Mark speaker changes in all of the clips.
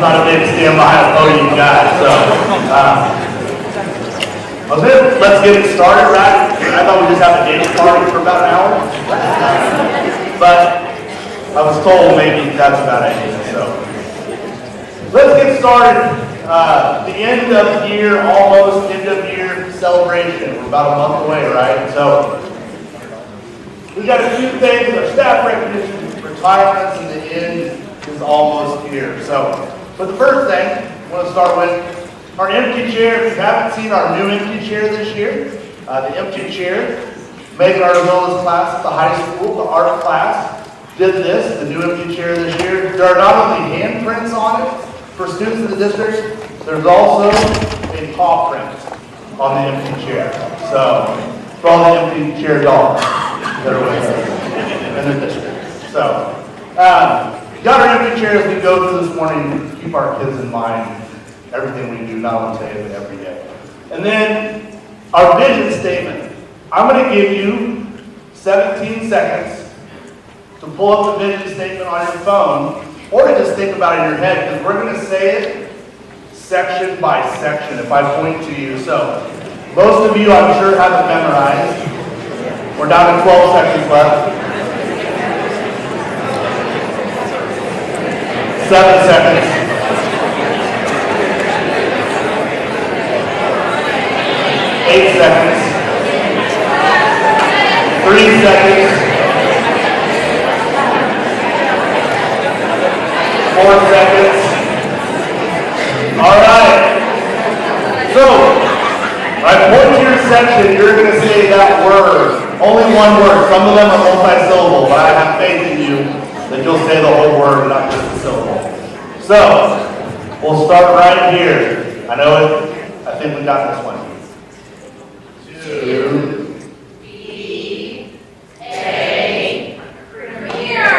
Speaker 1: not a big stand behind a podium guy, so. Let's get it started, right? I thought we just have a dance party for about an hour. But I was told maybe that's a bad idea, so. Let's get started. The end of year, almost end of year celebration. We're about a month away, right? So, we got a few things, our staff recognition, retirements, and the end is almost here. So, for the first thing, I want to start with our empty chair. If you haven't seen our new empty chair this year, the empty chair, Megan Argola's class at the high school, the art class, did this, the new empty chair this year. There are not only handprints on it for students in the district, there's also a paw print on the empty chair. So, for all the empty chair dogs that are with us in the district. So, got our empty chairs we go through this morning, keep our kids in mind. Everything we do, not only today, but every day. And then, our vision statement. I'm going to give you 17 seconds to pull up the vision statement on your phone, or to just think about it in your head, because we're going to say it section by section if I point to you. So, most of you, I'm sure, have it memorized. We're down to 12 seconds left. 7 seconds. 8 seconds. 3 seconds. 4 seconds. All right. So, I point to your section, you're going to say that word. Only one word. Some of them are multi-syllable, but I have faith in you that you'll say the whole word, not just a syllable. So, we'll start right here. I think we got this one.
Speaker 2: Premier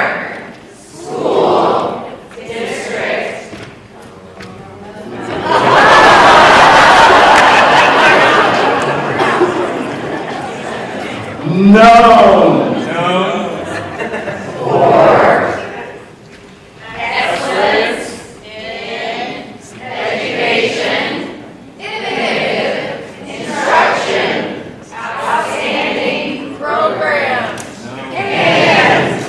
Speaker 2: School District.
Speaker 1: No.
Speaker 2: Excellence in education, innovative instruction, outstanding programs, and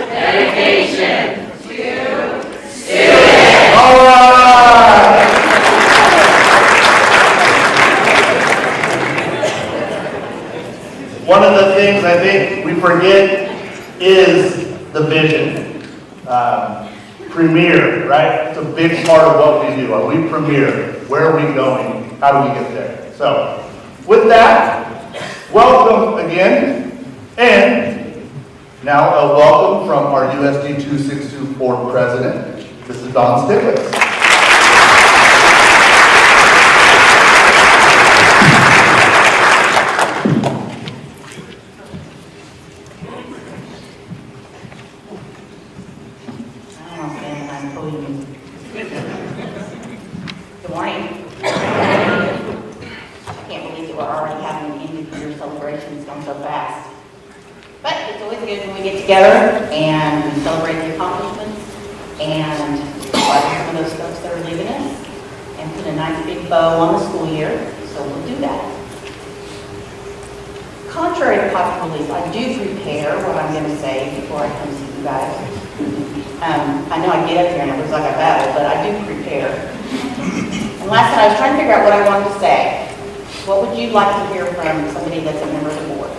Speaker 2: dedication to students.
Speaker 1: All right. One of the things I think we forget is the vision. Premier, right? It's a big part of what we do. Are we premier? Where are we going? How do we get there? So, with that, welcome again. And now a welcome from our USD 262 board president. This is Don Stiglitz.
Speaker 3: Good morning. I can't believe that we're already having an end of year celebration. It's gone so fast. But it's always good when we get together and we celebrate the accomplishments and some of those folks that are leaving us and put a nice big bow on the school year. So we'll do that. Contrary to popular belief, I do prepare what I'm going to say before I come see you guys. I know I get up here and it looks like I babble, but I do prepare. And last night I was trying to figure out what I wanted to say. What would you like to hear from somebody that's a member of the board?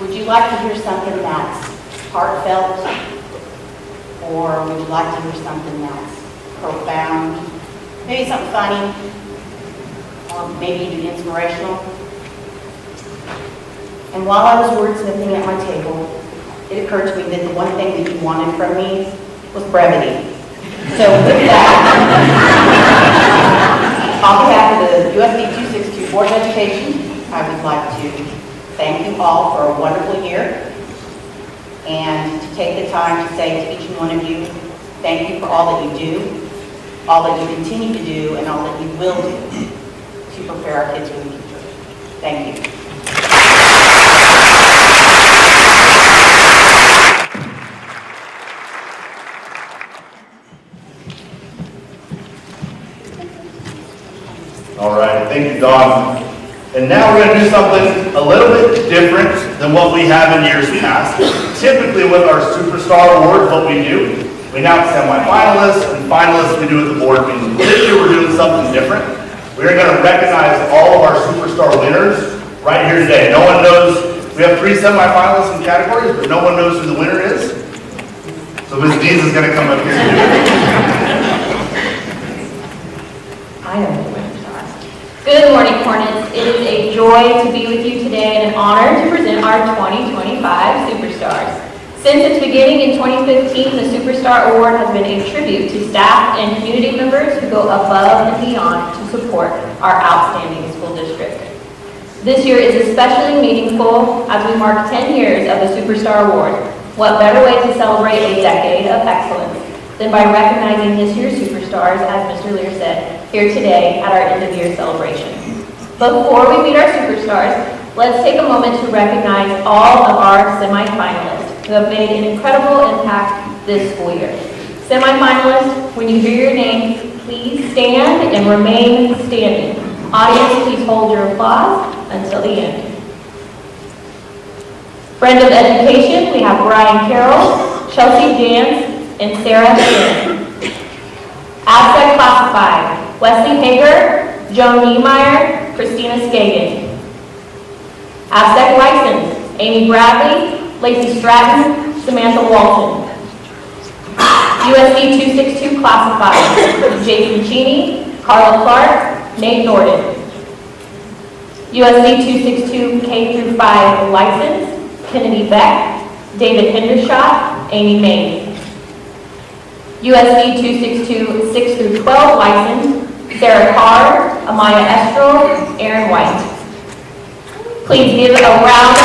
Speaker 3: Would you like to hear something that's heartfelt? Or would you like to hear something that's profound? Maybe something funny? Or maybe even inspirational? And while I was wordsmithing at my table, it occurred to me that the one thing that you wanted from me was brevity. So with that, on behalf of the USD 262 Board of Education, I would like to thank you all for a wonderful year and to take the time to say to each one of you, thank you for all that you do, all that you continue to do, and all that you will do to prepare our kids for the future. Thank you.
Speaker 1: something a little bit different than what we have in years past. Typically with our Superstar Awards, what we do, we announce semi-finalists and finalists we do at the board meeting. This year we're doing something different. We're going to recognize all of our Superstar winners right here today. No one knows, we have 3 semi-finalists in categories, but no one knows who the winner is. So Ms. Dees is going to come up here and do it.
Speaker 2: I know the winners are. Good morning, Hornets. It is a joy to be with you today and an honor to present our 2025 Superstars. Since its beginning in 2015, the Superstar Award has been a tribute to staff and community members who go above and beyond to support our outstanding school district. This year is especially meaningful as we mark 10 years of the Superstar Award. What better way to celebrate a decade of excellence than by recognizing this year's Superstars, as Mr. Lear said, here today at our end-of-year celebration. But before we meet our Superstars, let's take a moment to recognize all of our semi-finalists who have made an incredible impact this school year. Semi-finalists, when you hear your name, please stand and remain standing. Audience, please hold your applause until the end. Friend of Education, we have Brian Carroll, Chelsea Jans, and Sarah Shannon. Absent Classified, Wesley Hager, Joan Niemeyer, Christina Skagen. Absent License, Amy Bradley, Lacey Stratton, Samantha Walton. USD 262 Classified, Jason Cheney, Carla Clark, Nate Norden. USD 262 K-5 License, Kennedy Beck, David Hendershot, Amy Mays. USD 262 6-12 License, Sarah Carr, Amaya Estrel, Aaron White. Please give a round of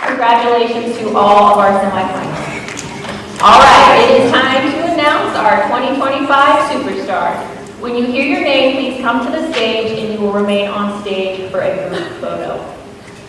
Speaker 2: Congratulations to all of our semifinalists. All right, it is time to announce our 2025 Superstars. When you hear your name, please come to the stage and you will remain on stage for a group photo.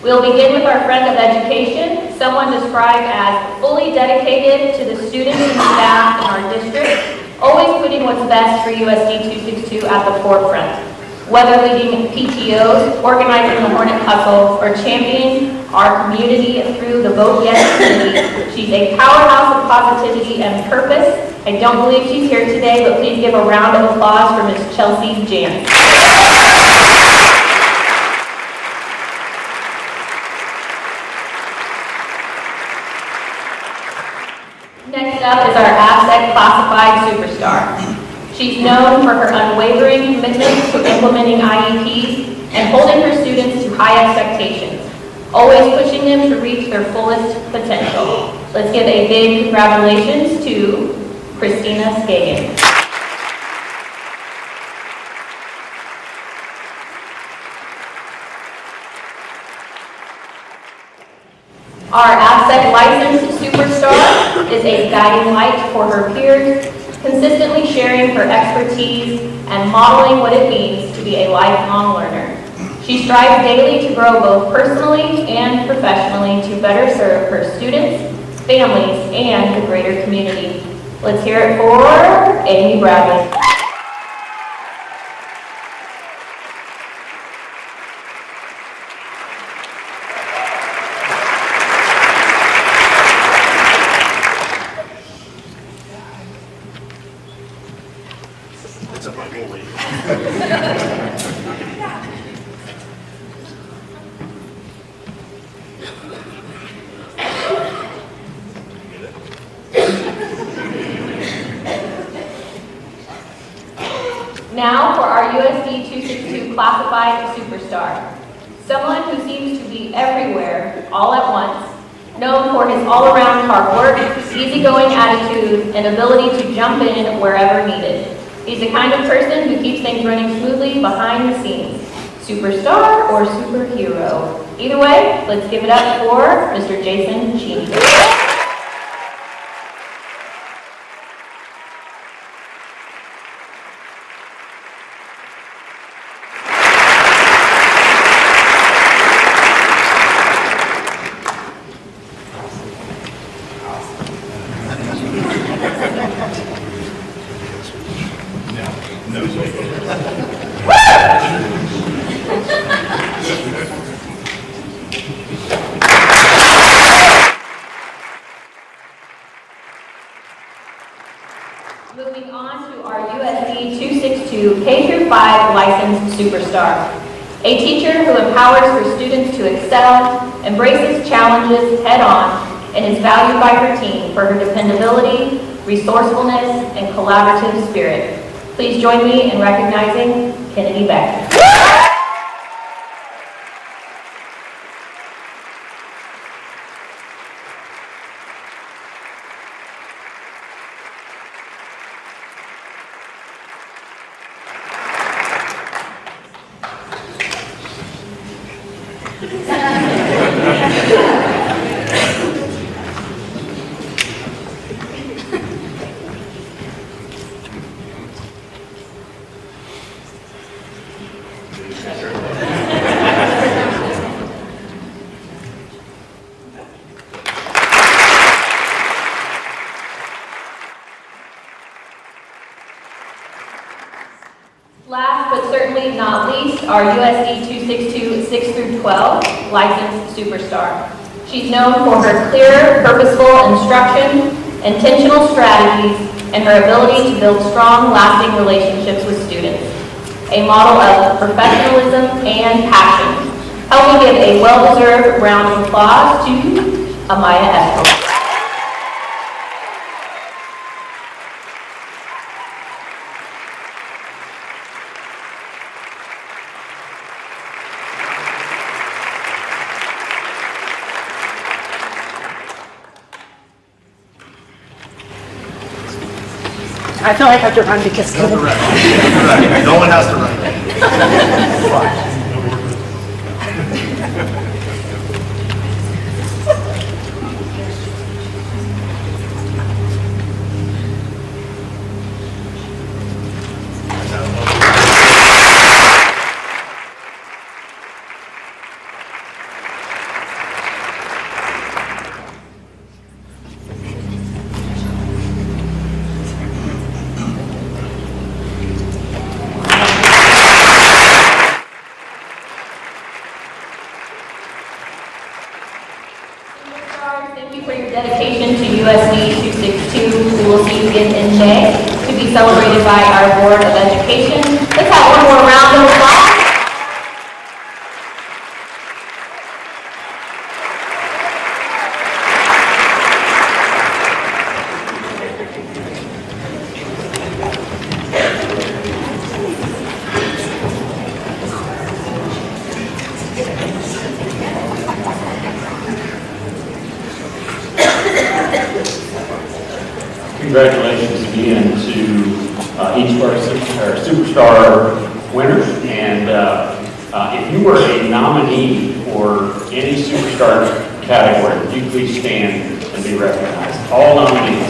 Speaker 2: We'll begin with our friend of education, someone described as fully dedicated to the students and staff in our district, always putting what's best for USD 262 at the forefront. Whether leading PTOs, organizing the Hornet Hustle, or championing our community through the Vote Yes committee, she's a powerhouse of positivity and purpose. I don't believe she's here today, but please give a round of applause for Ms. Chelsea Jans. Next up is our ABSEC Classified Superstar. She's known for her unwavering commitment to implementing IEPs and holding her students to high expectations, always pushing them to reach their fullest potential. Let's give a big congratulations to Christina Skagen. Our ABSEC licensed superstar is a guiding light for her peers, consistently sharing her expertise and modeling what it means to be a lifelong learner. She strives daily to grow both personally and professionally to better serve her students, families, and the greater community. Let's hear it for Amy Bradley.
Speaker 1: It's a bug, we'll leave.
Speaker 2: Now for our USD 262 classified superstar. Someone who seems to be everywhere all at once, known for his all-around hard work, easygoing attitude, and ability to jump in wherever needed. He's the kind of person who keeps things running smoothly behind the scenes. Superstar or superhero? Either way, let's give it up for Mr. Jason Cheney. Moving on to our USD 262 K-5 licensed superstar. A teacher who empowers her students to excel, embraces challenges head-on, and is valued by her team for her dependability, resourcefulness, and collaborative spirit. Please join me in recognizing Kennedy Beck. Last but certainly not least, our USD 262 6 through 12 licensed superstar. She's known for her clear, purposeful instruction, intentional strategies, and her ability to build strong, lasting relationships with students. A model of professionalism and passion. Help me give a well-deserved round of applause to Amaya Esco.
Speaker 4: I feel like I have to run because
Speaker 1: No one has to run.
Speaker 2: Thank you for your dedication to USD 262. We will see you again in May to be celebrated by our Board of Education. Let's have one more round of applause.
Speaker 5: Congratulations again to each of our superstar winners. And if you were a nominee for any superstar category, would you please stand and be recognized? All nominees.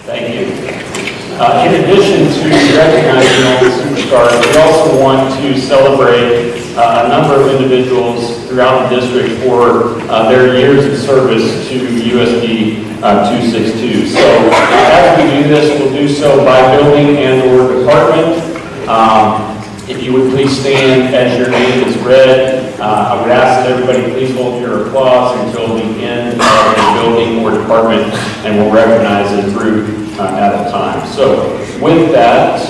Speaker 5: Thank you. In addition to recognizing all the superstars, we also want to celebrate a number of individuals throughout the district for their years of service to USD 262. So as we do this, we'll do so by building and/or department. If you would please stand as your name is read. I would ask that everybody please hold your applause until the end of the building or department, and we'll recognize a group at a time. So with that,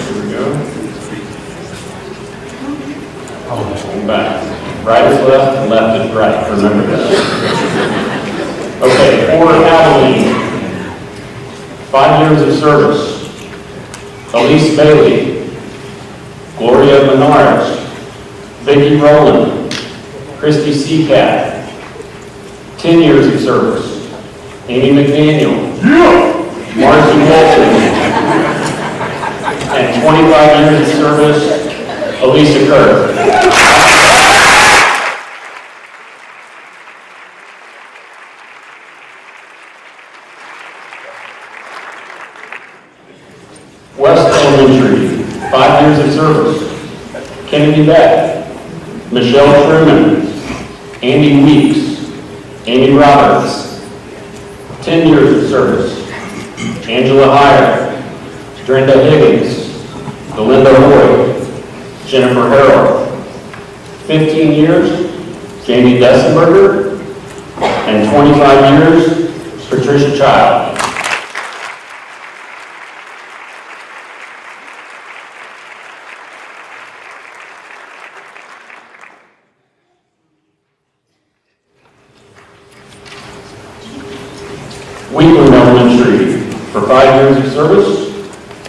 Speaker 5: here we go. Hold back. Right is left, and left is right. Remember that. Okay, for Adeline, 5 years of service. Elise Bailey, Gloria Menards, Vicki Rowland, Christy Seacat, 10 years of service. Amy McDaniel, Marcy Walton, And 25 years of service, Elisa Kerr. West Elementary, 5 years of service, Kennedy Beck, Michelle Truman, Andy Weeks, Amy Roberts. 10 years of service, Angela Heyer, Brenda Higgins, Belinda Hoy, Jennifer Harrell. 15 years, Jamie Dessenberger, and 25 years, Patricia Child. Wheatland Elementary, for 5 years of service,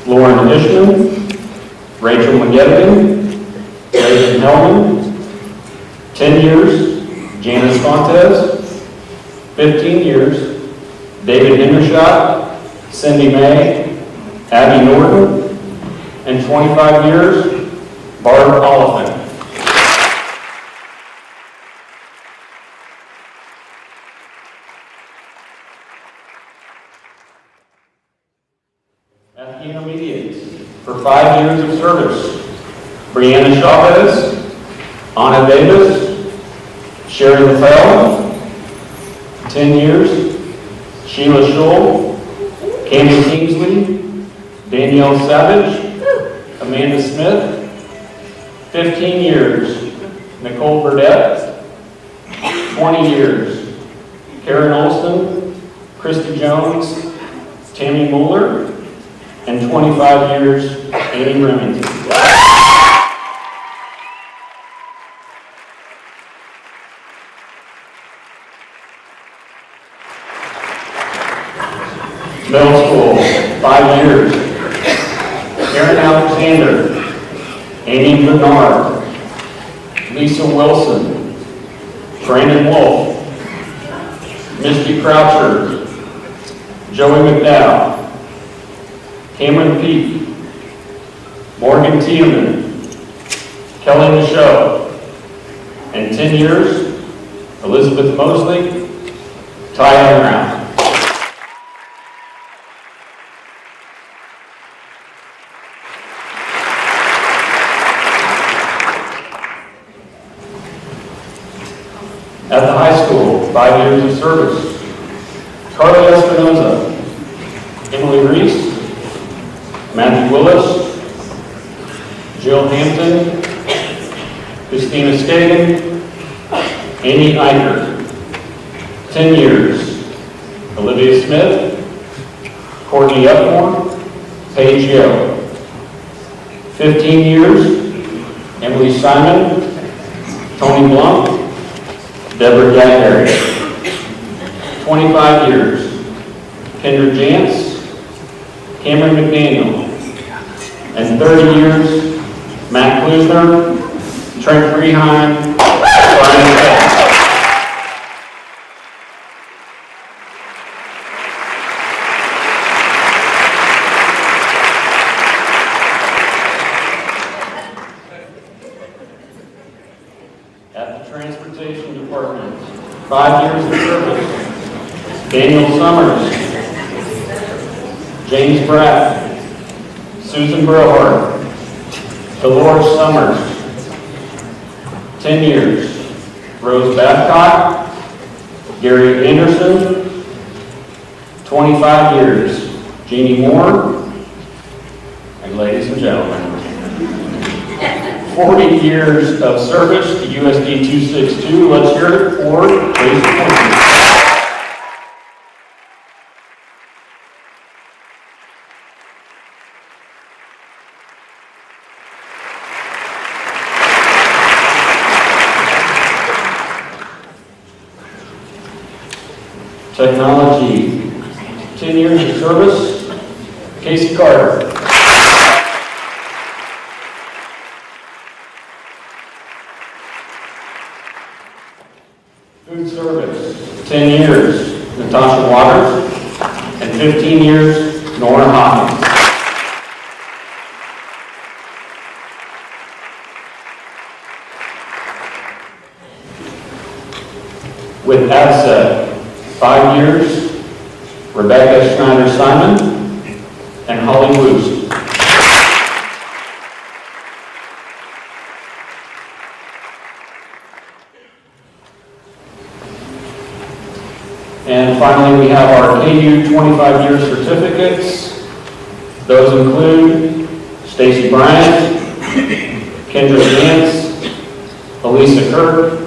Speaker 5: Lauren Ishman, Rachel McGettigan, David Hellman. 10 years, Janice Fontes. 15 years, David Hendershot, Cindy May, Abby Norton. And 25 years, Barb Oliphant. At the intermediates, for 5 years of service, Brianna Chavez, Anna Davis, Sherry LaFell. 10 years, Sheila Schull, Candy Kingsley, Danielle Savage, Amanda Smith. 15 years, Nicole Burdette. 20 years, Karen Olson, Christy Jones, Tammy Mueller. And 25 years, Amy Remington. Middle school, 5 years, Karen Alexander, Amy Bernard, Lisa Wilson, Brandon Wolf, Misty Croucher, Joey McDowell, Cameron Peake, Morgan Tiedemann, Kelly Michaud, and 10 years, Elizabeth Mosley, Ty Brown. At the high school, 5 years of service, Carly Espinoza, Emily Reese, Matthew Willis, Jill Hampton, Christina Skagen, Amy Eicher. 10 years, Olivia Smith, Courtney Upmore, Paige Yo. 15 years, Emily Simon, Tony Blum, Deborah Jackberry. 25 years, Kendra Jantz, Cameron McDaniel. And 30 years, Matt Klusner, Trent Freeheim, Brian Beck. At the Transportation Department, 5 years of service, Daniel Summers, James Bratt, Susan Burhart, Dolores Summers. 10 years, Rose Babcock, Gary Anderson. 25 years, Jeannie Moore. And ladies and gentlemen, 40 years of service to USD 262. Let's hear it for Tracy Quincy. Technology, 10 years of service, Casey Carter. Food service, 10 years, Natasha Waters, and 15 years, Nora Hawkins. With that said, 5 years, Rebecca Schneider-Simon and Holly Woost. And finally, we have our KU 25-year certificates. Those include Stacy Bryant, Kendra Nance, Elisa Kirk,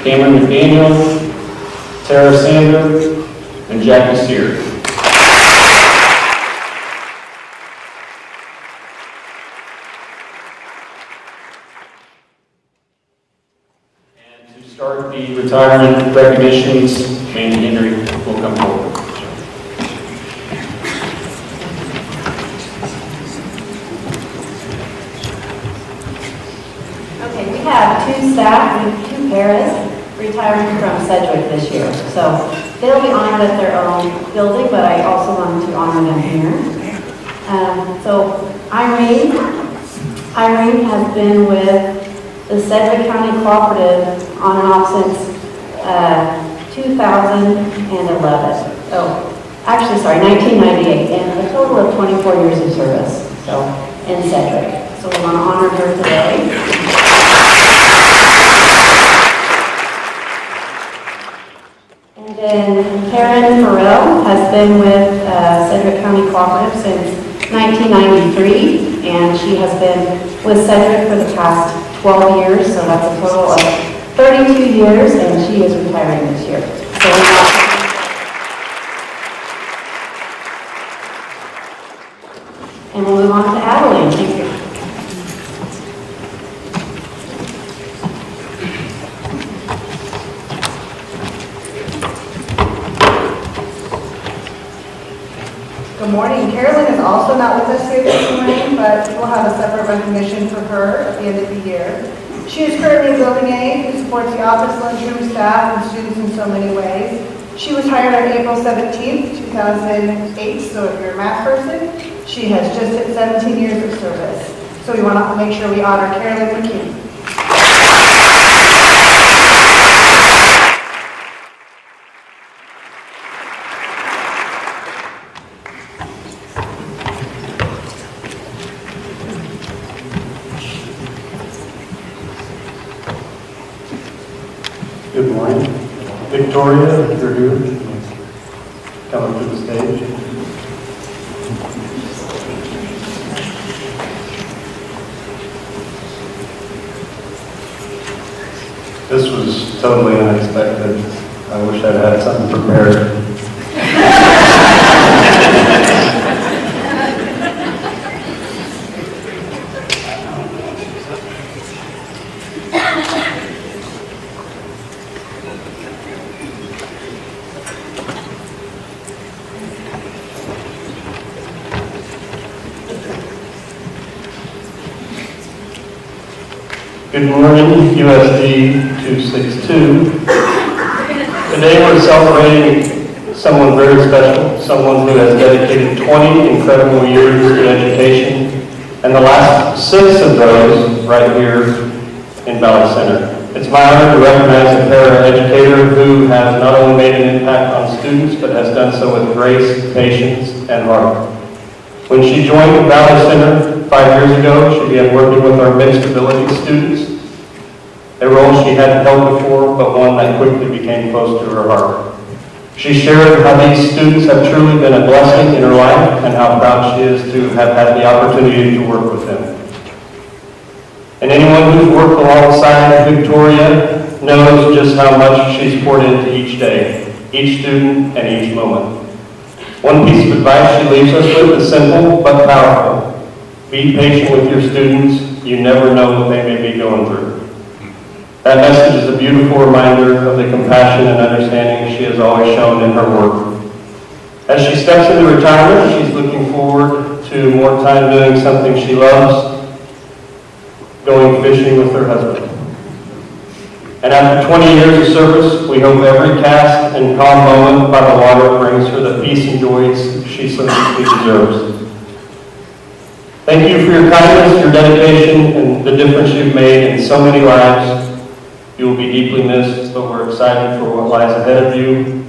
Speaker 5: Cameron McDaniel, Tara Sander, and Jackie Sear. And to start the retirement recognitions, Mandy Henry will come forward.
Speaker 6: Okay, we have 2 staff with 2 paras retiring from Sedgwick this year. So they'll be honored at their own building, but I also wanted to honor them here. So Irene has been with the Sedgwick County Cooperative on and off since 2011. Oh, actually, sorry, 1998, and a total of 24 years of service, so, in Sedgwick. So we want to honor her today. And then Karen Farrell has been with Sedgwick County Cooperative since 1993, and she has been with Sedgwick for the past 12 years, so that's a total of 32 years, and she is retiring this year. So and we'll move on to Adeline. Thank you.
Speaker 7: Good morning. Carolyn is also not with us here this morning, but we'll have a separate recognition for her at the end of the year. She is currently a building aide who supports the office, lunchroom, staff, and students in so many ways. She was hired on April 17th, 2008, so if you're a math person, she has just hit 17 years of service. So we want to make sure we honor Carolyn McKee.
Speaker 5: Good morning. Victoria, if you're here, come up to the stage. This was totally unexpected. I wish I'd had something prepared. Good morning, USD 262. Today we're celebrating someone very special, someone who has dedicated 20 incredible years to education, and the last 6 of those right here in Valley Center. It's my honor to recognize a para-educator who has not only made an impact on students, but has done so with grace, patience, and heart. When she joined Valley Center 5 years ago, she began working with our mixed ability students, a role she hadn't held before, but one that quickly became close to her heart. She shared how these students have truly been a blessing in her life and how proud she is to have had the opportunity to work with them. And anyone who's worked alongside Victoria knows just how much she's poured into each day, each student, and each moment. One piece of advice she leaves us with is simple but powerful. Be patient with your students. You never know what they may be going through. That message is a beautiful reminder of the compassion and understanding she has always shown in her work. As she steps into retirement, she's looking forward to more time doing something she loves, going fishing with her husband. And after 20 years of service, we hope every cast and calm moment by the water brings her the peace and joys she so deeply deserves. Thank you for your kindness, your dedication, and the difference you've made in so many lives.
Speaker 8: You will be deeply missed, but we're excited for what lies ahead of you.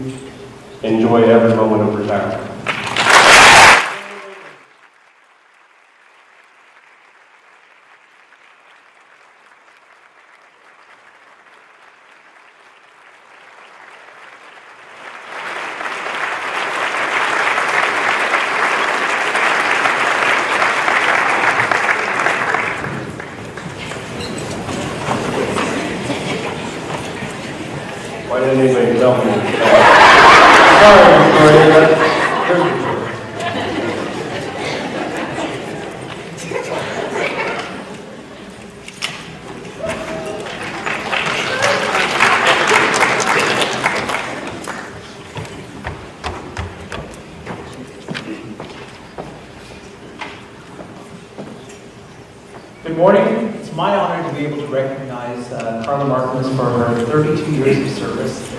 Speaker 8: Enjoy every moment of retirement. Why didn't anybody tell me? Sorry, Victoria, but here's Victoria.
Speaker 9: Good morning. It's my honor to be able to recognize Carla Martinez for her 32 years of service.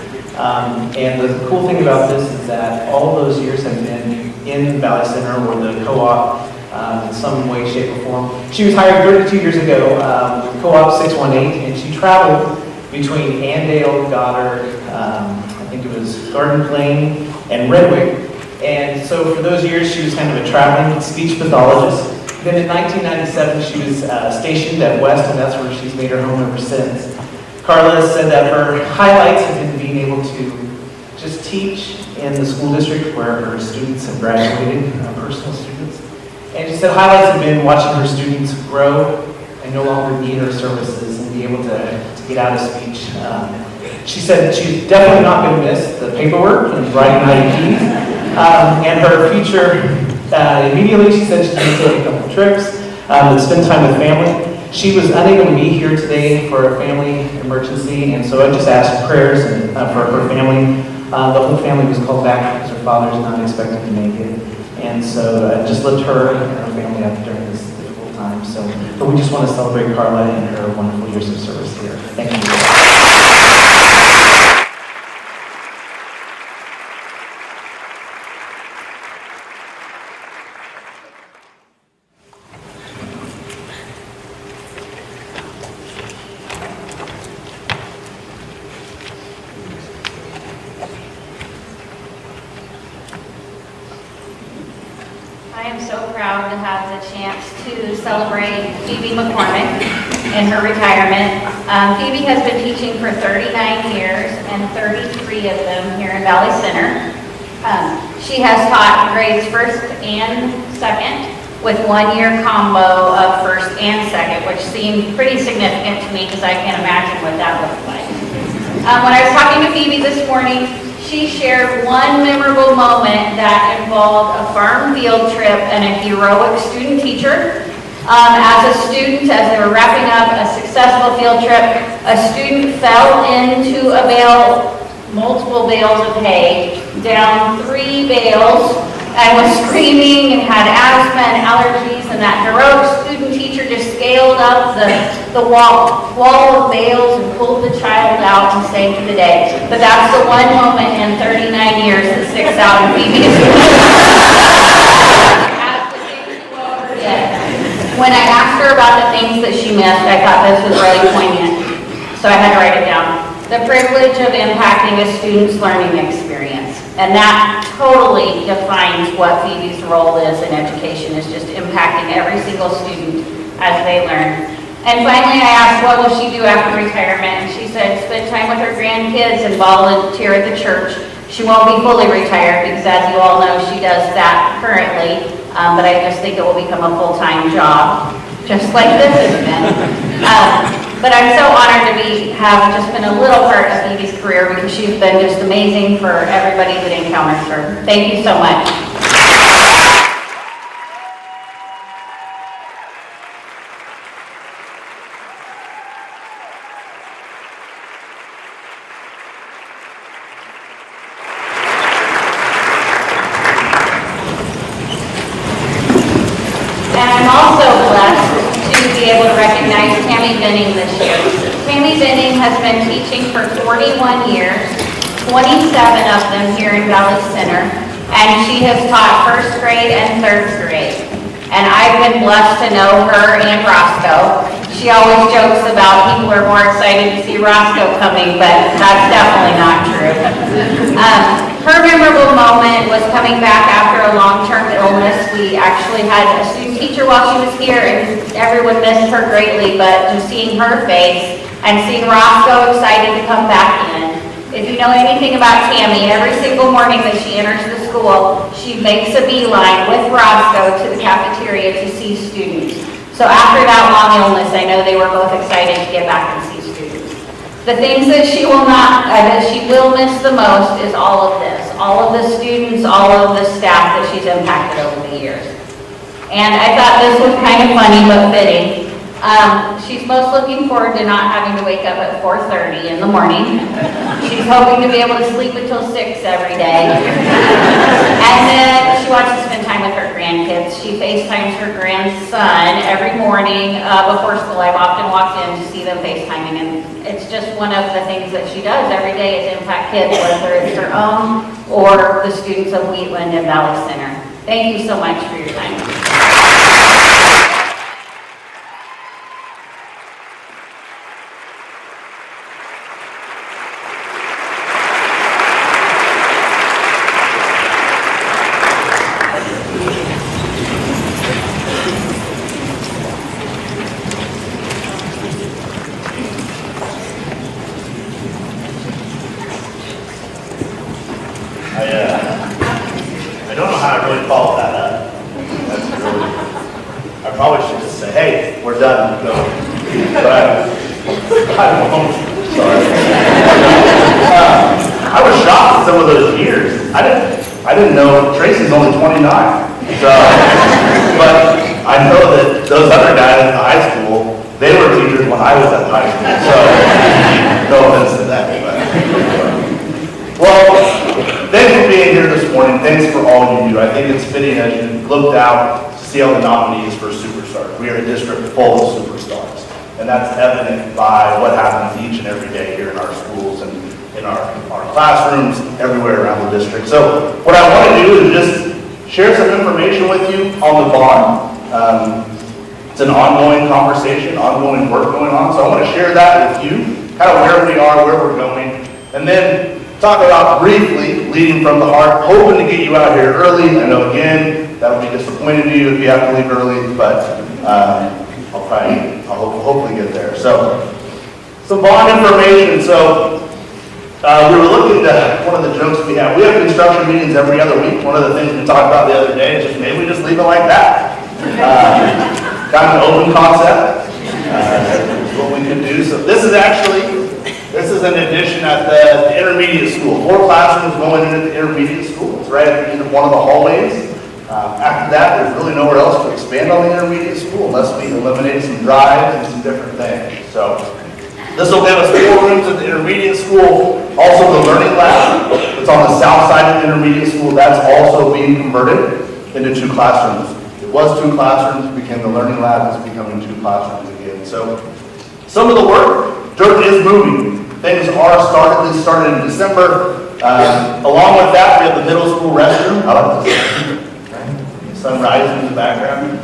Speaker 9: And the cool thing about this is that all of those years have been in Valley Center or the co-op in some way, shape, or form. She was hired 32 years ago with Co-op 618, and she traveled between Andale, Goddard, I think it was Garden Plain, and Redwick. And so for those years, she was kind of a traveling speech pathologist. Then in 1997, she was stationed at West, and that's where she's made her home ever since. Carla said that her highlights have been being able to just teach in the school district where her students have graduated, personal students. And she said highlights have been watching her students grow and no longer need her services and be able to get out of speech. She said she's definitely not going to miss the paperwork and writing IEPs. And her future, immediately she said she's going to take a couple trips and spend time with family. She was unable to be here today for a family emergency, and so I just asked prayers for her family. The whole family was called back because her father's not expected to make it. And so just lift her and her family up during this difficult time. But we just want to celebrate Carla and her wonderful years of service here. Thank you.
Speaker 2: I am so proud to have the chance to celebrate Phoebe McCormick in her retirement. Phoebe has been teaching for 39 years and 33 of them here in Valley Center. She has taught grades first and second with 1 year combo of first and second, which seemed pretty significant to me because I can't imagine what that looked like. When I was talking to Phoebe this morning, she shared one memorable moment that involved a farm field trip and a heroic student teacher. As a student, as they were wrapping up a successful field trip, a student fell into a bale, multiple bales of hay, down 3 bales, and was screaming and had asthma and allergies, and that heroic student teacher just scaled up the wall of bales and pulled the child out and saved the day. But that's the one moment in 39 years that sticks out in Phoebe's When I asked her about the things that she missed, I thought this was really poignant, so I had to write it down. The privilege of impacting a student's learning experience. And that totally defines what Phoebe's role is in education, is just impacting every single student as they learn. And finally, I asked, what will she do after retirement? And she said, spend time with her grandkids and volunteer at the church. She won't be fully retired because, as you all know, she does that currently. But I just think it will become a full-time job, just like this has been. But I'm so honored to have just been a little part of Phoebe's career because she's been just amazing for everybody that encounters her. Thank you so much. And I'm also blessed to be able to recognize Tammy Benning this year. Tammy Benning has been teaching for 41 years, 27 of them here in Valley Center, and she has taught first grade and third grade. And I've been blessed to know her and Roscoe. She
Speaker 3: She always jokes about people are more excited to see Roscoe coming, but that's definitely not true. Her memorable moment was coming back after a long-term illness. We actually had a student teacher while she was here, and everyone missed her greatly, but just seeing her face and seeing Roscoe excited to come back in. If you know anything about Tammy, every single morning that she enters the school, she makes a beeline with Roscoe to the cafeteria to see students. So after that long illness, I know they were both excited to get back and see students. The things that she will miss the most is all of this, all of the students, all of the staff that she's impacted over the years. And I thought this was kind of funny but fitting. She's most looking forward to not having to wake up at 4:30 in the morning. She's hoping to be able to sleep until 6 every day. And then she wants to spend time with her grandkids. She FaceTimes her grandson every morning before school. I've often walked in to see them FaceTiming, and it's just one of the things that she does every day is impact kids, whether it's her own or the students of Wheatland and Valley Center. Thank you so much for your time.
Speaker 1: I don't know how I really followed that up. That's really, I probably should just say, hey, we're done, go. But I don't know. Sorry. I was shocked at some of those years. I didn't know Tracy's only 29. So, but I know that those other guys in the high school, they were teachers when I was at high school. So, no offense to that. Well, thanks for being here this morning. Thanks for all you do. I think it's fitting as you looked out to see all the nominees for Superstars. We are a district full of superstars. And that's evident by what happens each and every day here in our schools and in our classrooms, everywhere around the district. So what I want to do is just share some information with you on the bond. It's an ongoing conversation, ongoing work going on. So I want to share that with you, kind of where we are, where we're going. And then talk about briefly, leading from the heart, hoping to get you out here early. I know, again, that'll be disappointing to you if you have to leave early, but I'll hopefully get there. So, some bond information. So, we were looking at one of the jokes we have. We have construction meetings every other week. One of the things we talked about the other day is just maybe we just leave it like that. Kind of an open concept. What we could do. So, this is an addition at the intermediate school. 4 classrooms going into the intermediate school. It's right at the end of one of the hallways. After that, there's really nowhere else to expand on the intermediate school unless we eliminate some drives and some different things. So this will give us 4 rooms at the intermediate school. Also the learning lab. It's on the south side of the intermediate school. That's also being converted into 2 classrooms. It was 2 classrooms, became the learning lab. It's becoming 2 classrooms again. So some of the work, dirt is moving. Things are started in December. Along with that, we have the middle school restroom. I like this. Sunrise in the background.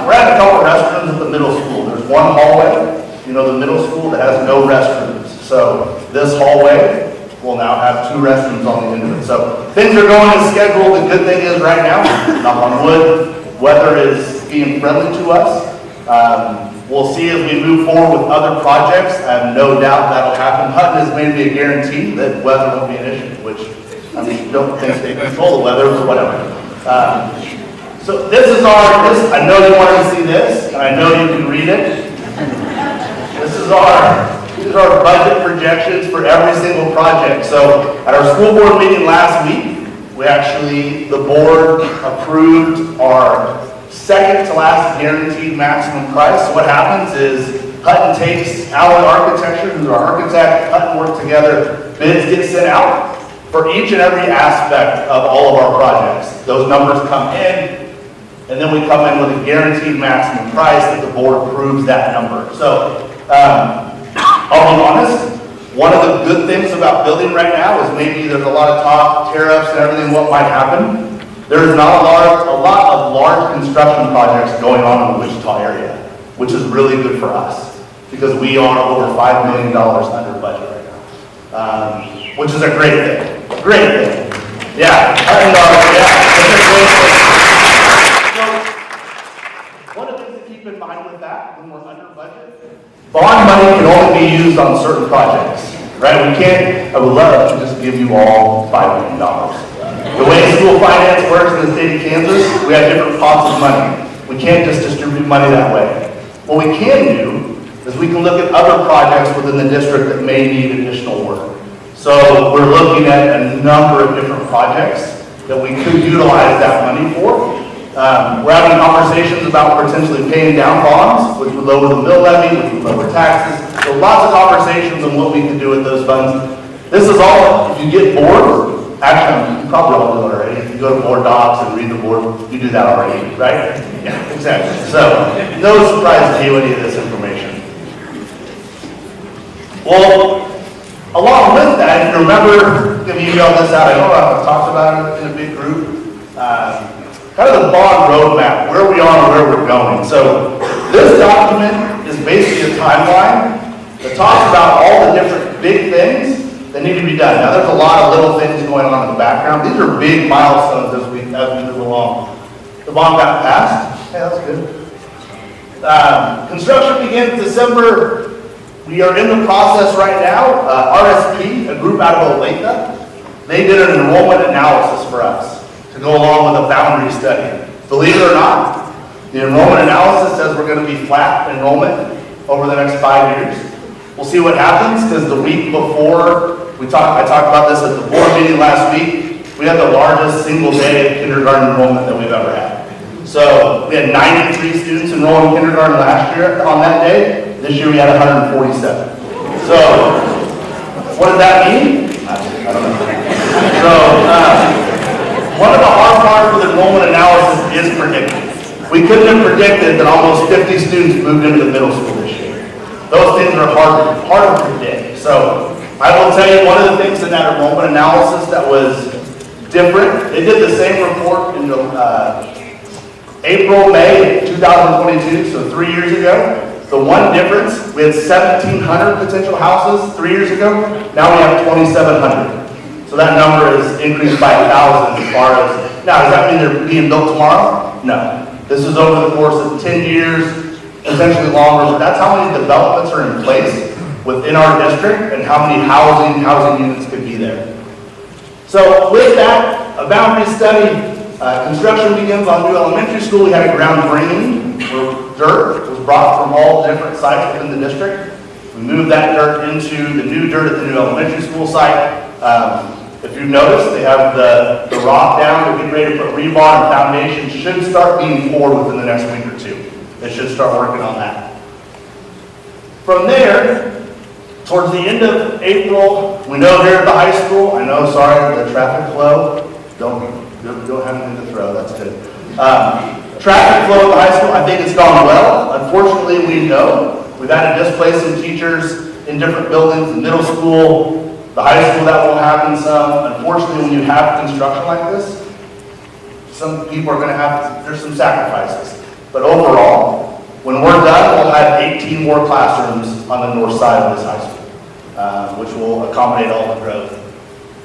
Speaker 1: We're at a couple of restrooms at the middle school. There's one hallway, the middle school that has no restrooms. So this hallway will now have 2 restrooms on the end of it. So things are going as scheduled. The good thing is right now, knock on wood, weather is being friendly to us. We'll see as we move forward with other projects. I have no doubt that'll happen. Hutton has made me a guarantee that weather won't be an issue, which I don't think they control the weather or whatever. So this is I know you want to see this, and I know you can read it. These are our budget projections for every single project. So at our school board meeting last week, the board approved our second to last guaranteed maximum price. So what happens is Hutton takes Allen Architecture, who's our architect, Hutton work together, bids get sent out for each and every aspect of all of our projects. Those numbers come in, and then we come in with a guaranteed maximum price that the board approves that number. So I'll be honest, one of the good things about building right now is maybe there's a lot of talk, tariffs and everything, what might happen. There's not a lot of large construction projects going on in the Wichita area, which is really good for us. because we are over $5 million under budget right now, which is a great thing. Great thing. Yeah. Yeah. It's a great thing. So, one of the things to keep in mind with that, when we're under budget, bond money can only be used on certain projects, right? We can't, I would love to just give you all $5 million. The way school finance works in the state of Kansas, we have different pots of money. We can't just distribute money that way. What we can do is we can look at other projects within the district that may need additional work. So we're looking at a number of different projects that we could utilize that money for. We're having conversations about potentially paying down bonds, which would lower the mill levy, which would lower taxes. So lots of conversations on what we can do with those funds. This is all, if you get bored, actually, you probably all do it already. If you go to board docs and read the board, you do that already, right? Yeah, exactly. So, no surprise to you any of this information. Well, along with that, if you remember, if you emailed this out, I know I've talked about it in a big group, kind of the bond roadmap, where we are and where we're going. So, this document is basically a timeline that talks about all the different big things that need to be done. Now, there's a lot of little things going on in the background. These are big milestones as we move along. The bond got passed. Hey, that's good. Construction begins December. We are in the process right now. RSP, a group out of Olathe, they did an enrollment analysis for us to go along with a boundary study. Believe it or not, the enrollment analysis says we're going to be flat enrollment over the next 5 years. We'll see what happens, because the week before I talked about this at the board meeting last week, we had the largest single day of kindergarten enrollment that we've ever had. So we had 93 students enroll in kindergarten last year on that day. This year we had 147. So what does that mean? I don't know. So one of the hard parts with enrollment analysis is predicting. We couldn't have predicted that almost 50 students moved into the middle school this year. Those things are hard to predict. So I will tell you, one of the things in that enrollment analysis that was different, they did the same report in April, May 2022, so 3 years ago. The one difference, we had 1,700 potential houses 3 years ago. Now we have 2,700. So that number is increased by 1,000 as far as, now does that mean they're being built tomorrow? No. This is over the course of 10 years, potentially longer, but that's how many developments are in place within our district and how many housing units could be there. So with that, a boundary study, construction begins on new elementary school. We had a ground breaking where dirt was brought from all different sites within the district. We moved that dirt into the new dirt at the new elementary school site. If you've noticed, they have the rock down. They're getting ready to put rebar, and foundation should start being poured within the next week or two. They should start working on that. From there, towards the end of April, we know here at the high school, I know, sorry, the traffic flow, don't have anything to throw, that's good. Traffic flow at the high school, I think it's gone well. Unfortunately, we know we've had to displace some teachers in different buildings, the middle school, the high school, that will happen some. Unfortunately, when you have construction like this, some people are going to have, there's some sacrifices. But overall, when we're done, we'll have 18 more classrooms on the north side of this high school, which will accommodate all the growth.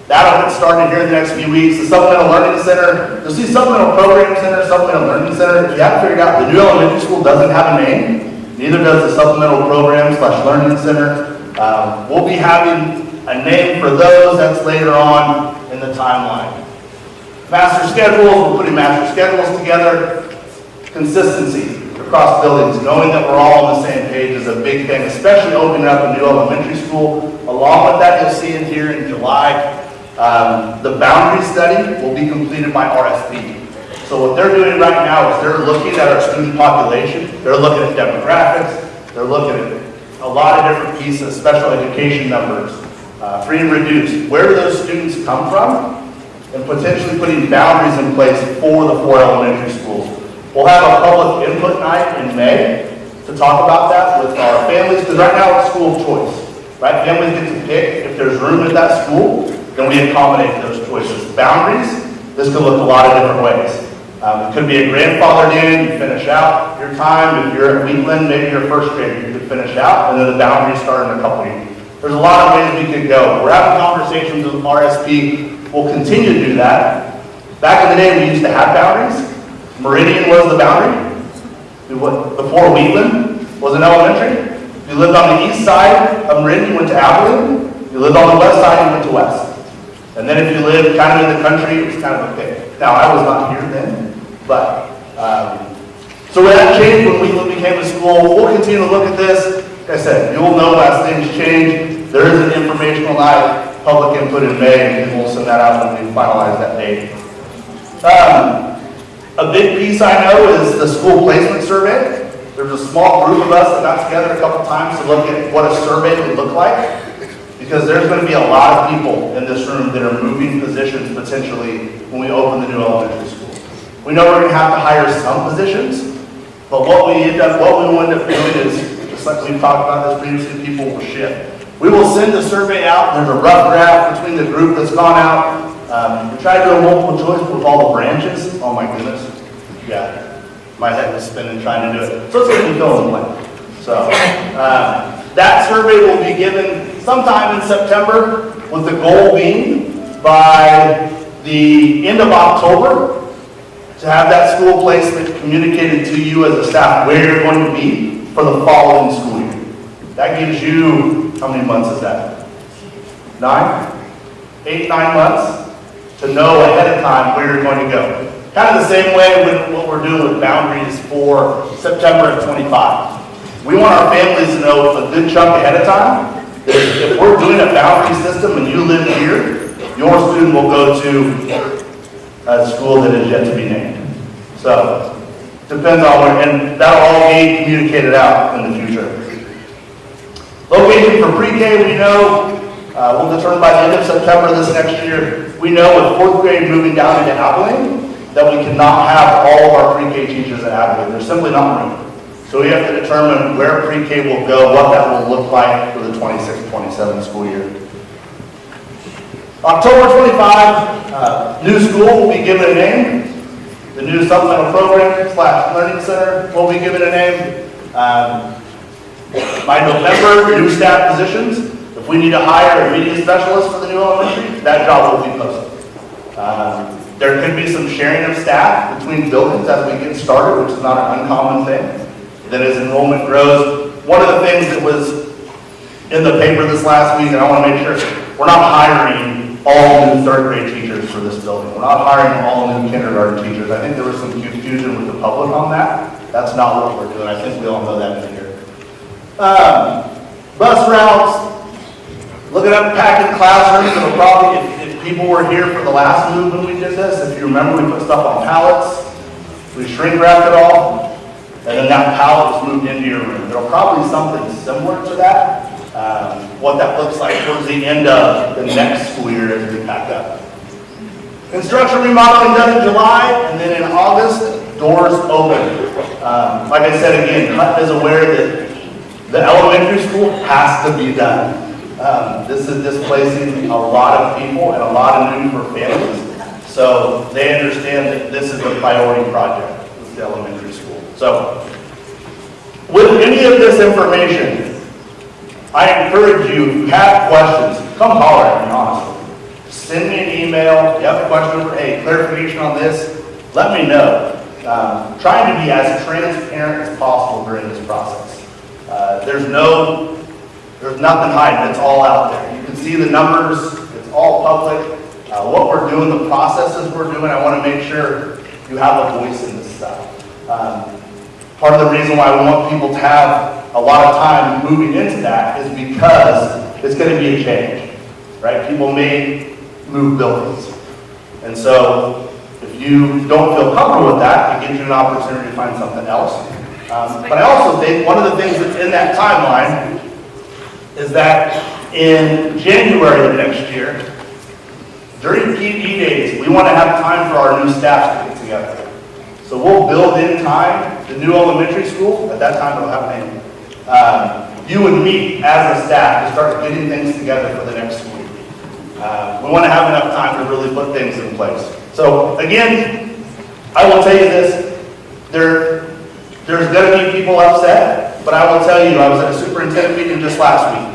Speaker 1: That'll get started here in the next few weeks. The Supplemental Learning Center, you'll see Supplemental Program Center, Supplemental Learning Center. If you haven't figured out, the new elementary school doesn't have a name. Neither does the Supplemental Program/Learning Center. We'll be having a name for those. That's later on in the timeline. Master schedules, we're putting master schedules together. Consistency across buildings, knowing that we're all on the same page is a big thing, especially opening up a new elementary school. Along with that, you'll see it here in July. The boundary study will be completed by RSP. So what they're doing right now is they're looking at our student population, they're looking at demographics, they're looking at a lot of different pieces, special education numbers, free and reduced. Where do those students come from? And potentially putting boundaries in place for the 4 elementary schools. We'll have a public input night in May to talk about that with our families, because right now it's school of choice, right? Families get to pick if there's room at that school, then we accommodate those choices. Boundaries, this could look a lot of different ways. It could be a grandfathered in, you finish out your time. If you're at Wheatland, maybe your first grade, you could finish out, and then the boundaries start in a couple years. There's a lot of ways we could go. We're having conversations with RSP. We'll continue to do that. Back in the day, we used to have boundaries. Meridian was the boundary. Before Wheatland was an elementary. If you lived on the east side of Meridian, you went to Abilene. If you lived on the west side, you went to West. And then if you lived kind of in the country, it was kind of okay. Now, I was not here then, but, so that changed when Wheatland became a school. We'll continue to look at this. Like I said, you'll know as things change. There is an informational night, public input in May, and we'll send that out when we finalize that date. A big piece I know is the school placement survey. There's a small group of us that got together a couple times to look at what a survey would look like. Because there's going to be a lot of people in this room that are moving positions potentially when we open the new elementary school. We know we're going to have to hire some positions, but what we end up doing is, just like we've talked about this previously, people will shift. We will send the survey out. There's a rough draft between the group that's gone out. We try to do a multiple choice with all the branches. Oh my goodness. Yeah. My head was spinning trying to do it. So it's going to be fill in the blank. So that survey will be given sometime in September, with the goal being by the end of October to have that school placement communicated to you as a staff where you're going to be for the following school year. That gives you, how many months is that? 9 months to know ahead of time where you're going to go. Kind of the same way with what we're doing with boundaries for September of 25. We want our families to know a good chunk ahead of time that if we're doing a boundary system and you live here, your student will go to a school that is yet to be named. So, depends on where, and that'll all be communicated out in the future. Location for pre-K, we know, we'll determine by the end of September this next year. We know with 4th grade moving down into Abilene, that we cannot have all of our pre-K teachers at Abilene. There's simply not room. So we have to determine where pre-K will go, what that will look like for the 26-27 school year. October 25, new school will be given a name. The new supplemental program / learning center will be given a name. By November, new staff positions. If we need to hire a media specialist for the new elementary, that job will be posted. There could be some sharing of staff between buildings as we get started, which is not an uncommon thing. Then as enrollment grows, one of the things that was in the paper this last week, and I want to make sure, we're not hiring all new 3rd grade teachers for this building. We're not hiring all new kindergarten teachers. I think there was some confusion with the public on that. That's not what we're doing. I think we all know that in here. Bus routes, looking up packing classrooms. It'll probably, if people were here for the last move when we did this, if you remember, we put stuff on pallets. We shrink wrapped it all. And then that pallet was moved into your room. There'll probably be something similar to that. What that looks like towards the end of the next school year as we pack up. Construction remodeling done in July, and then in August, doors open. Like I said again, HUT is aware that the elementary school has to be done. This is displacing a lot of people and a lot of need for families. So they understand that this is a priority project with the elementary school. So, with any of this information, I encourage you, if you have questions, come holler at me, honestly. Send me an email. If you have a question for, hey, clarification on this, let me know. Trying to be as transparent as possible during this process. There's nothing hiding. It's all out there. You can see the numbers. It's all public. What we're doing, the processes we're doing, I want to make sure you have a voice in this stuff. Part of the reason why we want people to have a lot of time moving into that is because it's going to be a change, right? People may move buildings. And so if you don't feel comfortable with that, it gives you an opportunity to find something else. But I also think one of the things that's in that timeline is that in January of next year, during PE days, we want to have time for our new staff to get together. So we'll build in time, the new elementary school, at that time it'll have a name. You would meet as a staff to start getting things together for the next school year. We want to have enough time to really put things in place. So again, I will tell you this, there's going to be people upset, but I will tell you, I was at a superintendent meeting just last week.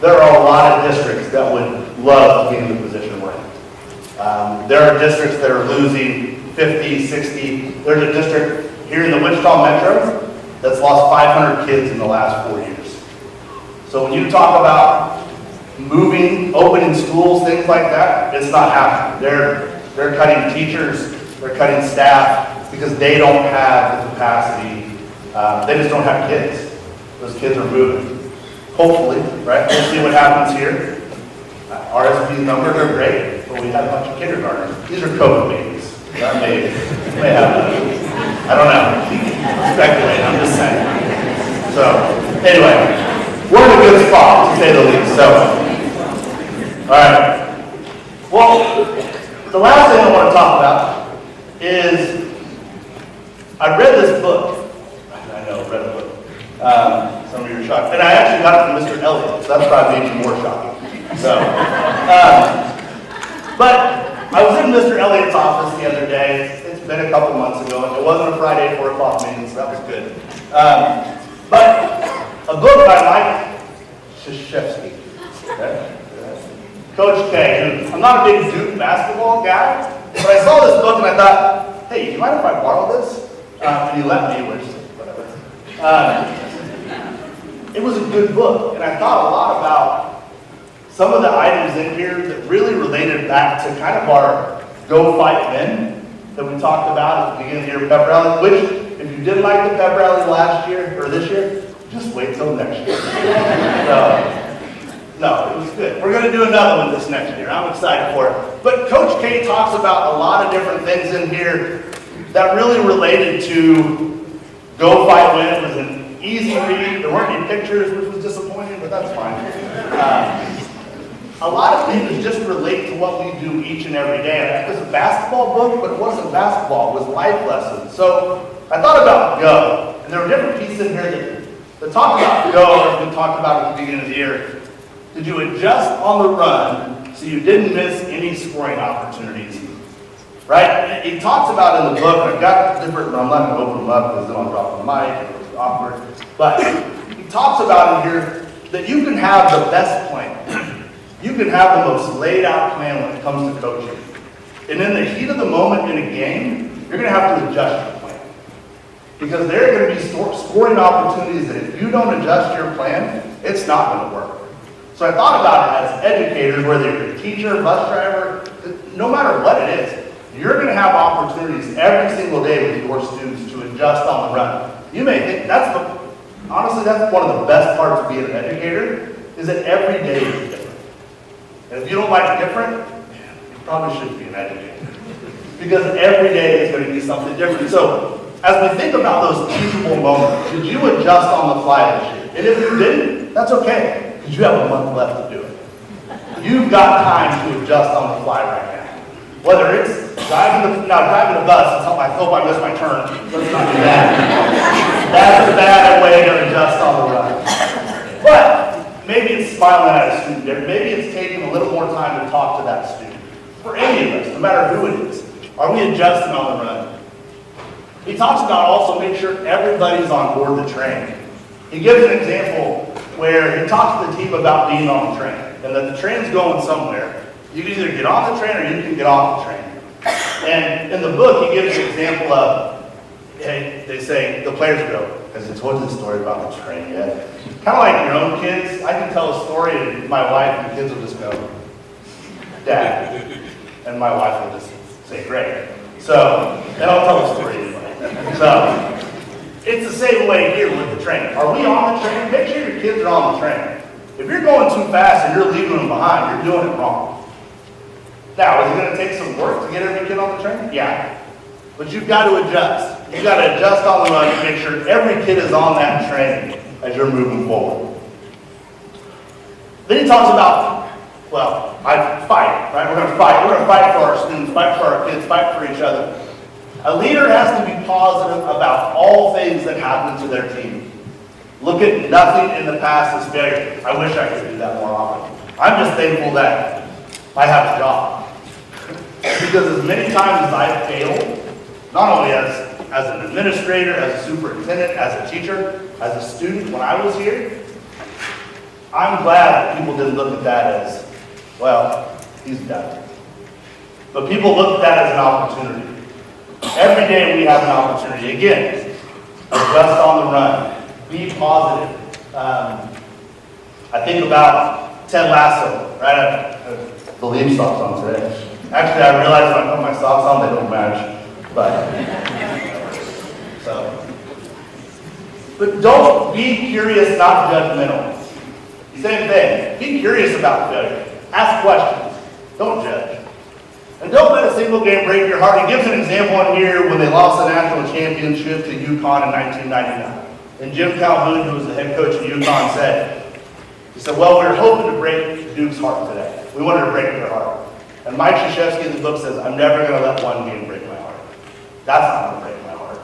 Speaker 1: There are a lot of districts that would love to be in the position we're in. There are districts that are losing 50, 60. There's a district here in the Wichita Metro that's lost 500 kids in the last 4 years. So when you talk about moving, opening schools, things like that, it's not happening. They're cutting teachers, they're cutting staff because they don't have the capacity. They just don't have kids. Those kids are moving. Hopefully, right? We'll see what happens here. RSP numbers are great, but we have a bunch of kindergartners. These are COVID babies. That may have, I don't know. Speculating, I'm just saying. So, anyway, we're in a good spot, to say the least. So, all right. Well, the last thing I want to talk about is I read this book. I know, I read a book. Some of you are shocked. And I actually got it from Mr. Elliott, so that's probably even more shocking. So, but I was in Mr. Elliott's office the other day. It's been a couple months ago. It wasn't a Friday 4 o'clock meeting, so that was good. But a book by Mike Krzyzewski. Okay? Coach K, who I'm not a big Duke basketball guy, but I saw this book and I thought, hey, do you mind if I borrow this? And he let me, which, whatever. It was a good book, and I thought a lot about some of the items in here that really related back to kind of our Go Fight Men that we talked about at the beginning of the year pep rally, which, if you didn't like the pep rally last year, or this year, just wait till next year. No, it was good. We're going to do another one this next year. I'm excited for it. But Coach K talks about a lot of different things in here that really related to Go Fight Win. It was an easy read. There weren't any pictures, which was disappointing, but that's fine. A lot of things just relate to what we do each and every day. It was a basketball book, but it wasn't basketball. It was life lessons. So I thought about Go. And there were different pieces in here that talk about Go, as we talked about at the beginning of the year. Did you adjust on the run so you didn't miss any scoring opportunities? Right? He talks about in the book, and I've got different, I'm not going to open them up because then I'll drop the mic, it's awkward. But he talks about in here that you can have the best plan. You can have the most laid out plan when it comes to coaching. And in the heat of the moment in a game, you're going to have to adjust your plan. Because there are going to be scoring opportunities that if you don't adjust your plan, it's not going to work. So I thought about it as educators, whether you're a teacher, bus driver, no matter what it is, you're going to have opportunities every single day with your students to adjust on the run. You may think honestly, that's one of the best parts of being an educator, is that every day is different. And if you don't like different, you probably shouldn't be an educator. Because every day is going to be something different. So as we think about those teachable moments, did you adjust on the fly this year? And if you didn't, that's okay. Because you have a month left to do it. You've got time to adjust on the fly right now. Whether it's driving the bus, I hope I missed my turn. Let's not do that. That's a bad way to adjust on the run. But maybe it's smiling at a student. Maybe it's taking a little more time to talk to that student. For any of us, no matter who it is, are we adjusting on the run? He talks about also make sure everybody's on board the train. He gives an example where he talks to the team about being on the train and that the train's going somewhere. You can either get on the train or you can get off the train. And in the book, he gives an example of, they say, the players go, has he told you the story about the train yet? Kind of like your own kids. I can tell a story and my wife and the kids will just go, Dad. And my wife will just say, great. So, and I'll tell the story anyway. So, it's the same way here with the train. Are we on the train? Make sure your kids are on the train. If you're going too fast and you're leaving them behind, you're doing it wrong. Now, is it going to take some work to get every kid on the train? Yeah. But you've got to adjust. You've got to adjust on the run to make sure every kid is on that train as you're moving forward. Then he talks about, well, fight, right? We're going to fight. We're going to fight for our students, fight for our kids, fight for each other. A leader has to be positive about all things that happen to their team. Look at nothing in the past as failure. I wish I could do that more often. I'm just thankful that I have a job. Because as many times as I've failed, not only as an administrator, as a superintendent, as a teacher, as a student when I was here. I'm glad that people didn't look at that as, well, he's done. But people look at that as an opportunity. Every day we have an opportunity. Again, adjust on the run. Be positive. I think about Ted Lasso, right? I have the leaf socks on today. Actually, I realized when I put my socks on, they don't match. But don't be curious, not judgmental. Same thing. Be curious about failure. Ask questions. Don't judge. And don't let a single game break your heart. He gives an example in here when they lost the national championship to UConn in 1999. And Jim Calhoun, who was the head coach of UConn, he said, well, we were hoping to break Duke's heart today. We wanted to break their heart. And Mike Krzyzewski in the book says, I'm never going to let one game break my heart. That's not going to break my heart.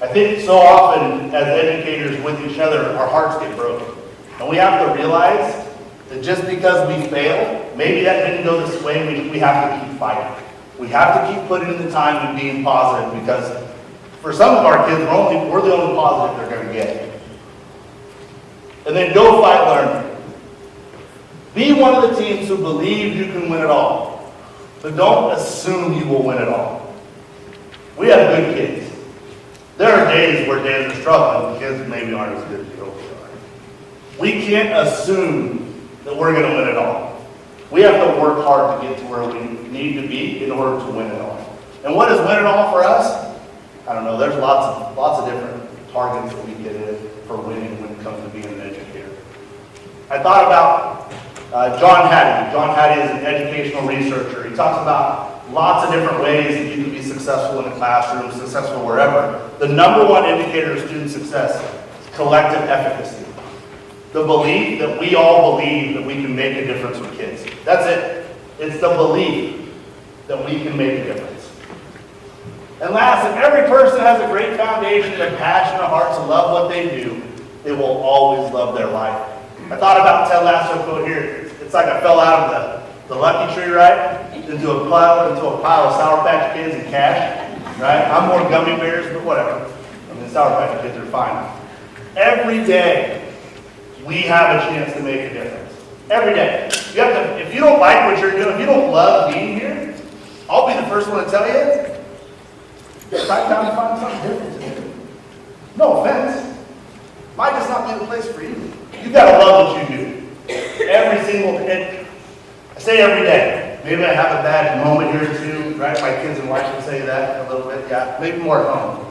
Speaker 1: I think so often as educators with each other, our hearts get broken. And we have to realize that just because we fail, maybe that didn't go this way, we have to keep fighting. We have to keep putting in the time and being positive, because for some of our kids, we're the only positive they're going to get. And then go fight learning. Be one of the teams who believe you can win it all. But don't assume you will win it all. We have good kids. There are days where days are struggling, kids maybe aren't as good as you hope they are. We can't assume that we're going to win it all. We have to work hard to get to where we need to be in order to win it all. And what is win it all for us? I don't know. There's lots of different targets that we get in for winning when it comes to being an educator. I thought about John Hattie. John Hattie is an educational researcher. He talks about lots of different ways that you can be successful in a classroom, successful wherever. The number one indicator of student success is collective efficacy. The belief that we all believe that we can make a difference with kids. That's it. It's the belief that we can make a difference. And last, if every person has a great foundation, a passion, a heart to love what they do, they will always love their life. I thought about Ted Lasso quote here. It's like I fell out of the lucky tree, right? Into a pile of Sour Patch Kids and cash, right? I'm more gummy bears, but whatever. I mean, Sour Patch Kids are fine. Every day, we have a chance to make a difference. Every day. You have to, if you don't like what you're doing, if you don't love being here, I'll be the first one to tell you, it's time to find something different to do. No offense. Might just not be the place for you. You gotta love what you do. Every single day. I say every day. Maybe I have a bad moment here or two, right? My kids and wife would say that a little bit. Yeah, maybe more at home.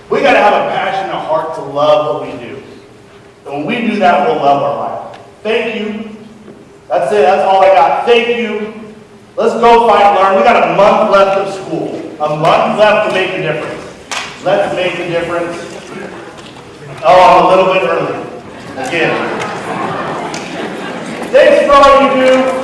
Speaker 1: We gotta have a passion, a heart to love what we do. And when we do that, we'll love our life. Thank you. That's it. That's all I got. Thank you. Let's go fight, learn. We got a month left of school. A month left to make a difference. Let's make a difference. Oh, I'm a little bit early. Again. Thanks for all you do.